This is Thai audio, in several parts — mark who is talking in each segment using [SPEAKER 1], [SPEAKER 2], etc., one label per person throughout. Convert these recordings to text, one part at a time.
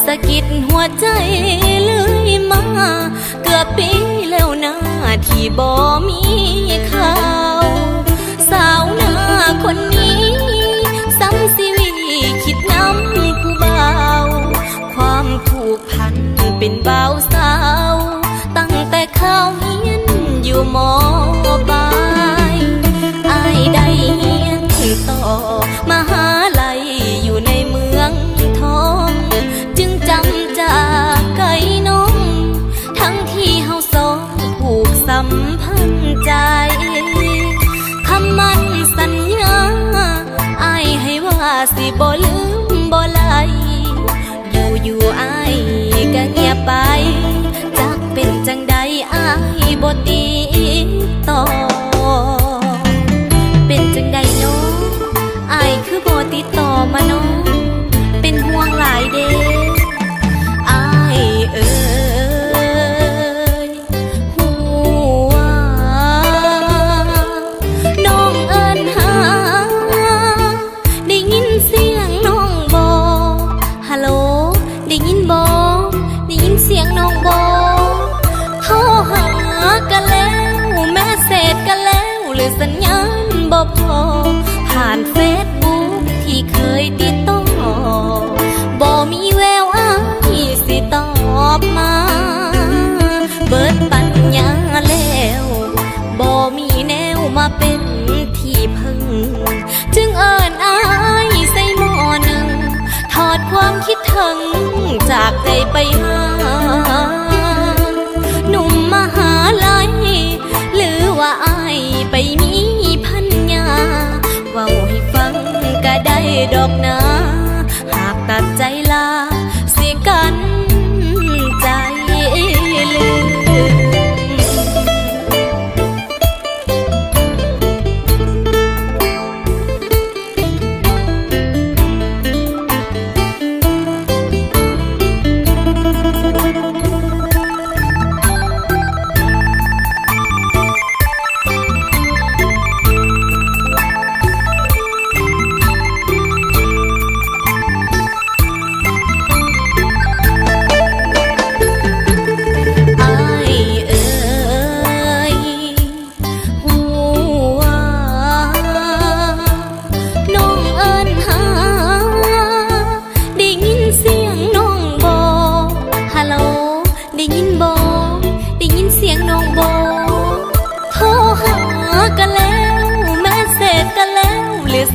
[SPEAKER 1] สะกิดหัวใจเลยมาเกือบปีแล้วนะที่บ่มีข่าวสาวหน้าคนนี้ซ้ำสิวีคิดน้ำผู้บ่าวความผูกพันเป็นบ่าวสาวตั้งแต่เข้าเฮียนอยู่ม.ปลายอ้ายได้เฮียนต่อมหาลัยอยู่ในเมืองทองจึงจำจากไกลน้องทั้งที่เฮาสองผูกสัมพันธ์ใจคำมั่นสัญญาอ้ายให้ว่าสิบ่ลืมบ่ไหลอยู่อ้ายก็เงียบไปจักเป็นจังใดอ้ายบ่ติดต่อเป็นจังใดน้องอ้ายคือบ่ติดต่อมาน้องเป็นห่วงหลายเด้อ้ายเอ้ยหัวน้องเอิ้นหาได้ยินเสียงน้องบ่ฮัลโหลได้ยินบ่ได้ยินเสียงน้องบ่โทรหากันแล้วแม่เสร็จกันแล้วหรือสัญญาณบ่พอผ่านเฟซบุ๊กที่เคยติดต่อบ่มีแววอ้ายสิตอบมาเบิดปัญญาแล้วบ่มีแนวมาเป็นที่พึ่งจึงเอิ้นอ้ายใส่หม้อหนึ่งถอดความคิดถึงจากใจไปหาหนุ่มมหาลัยหรือว่าอ้ายไปมีพันยาเว้าให้ฟังก็ได้ดอกนะหากตัดใจลาสิกันใจลืม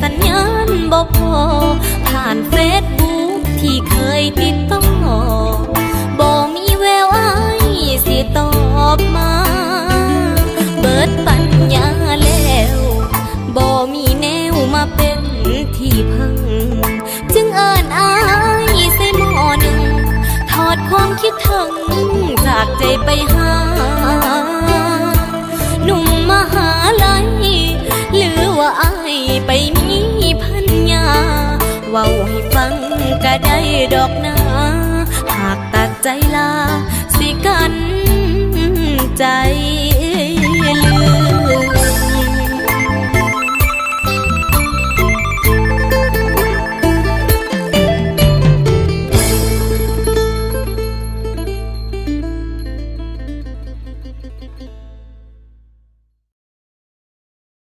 [SPEAKER 1] สัญญาณบ่พอผ่านเฟซบุ๊กที่เคยติดต่อบ่มีแววอ้ายสิตอบมาเบิดปัญญาแล้วบ่มีแนวมาเป็นที่พึ่งจึงเอิ้นอ้ายใส่หม้อหนึ่งถอดความคิดถึงจากใจไปหาหนุ่มมหาลัยหรือว่าอ้ายไปมีพันยาเว้าให้ฟังก็ได้ดอกนะหากตัดใจลาสิกัน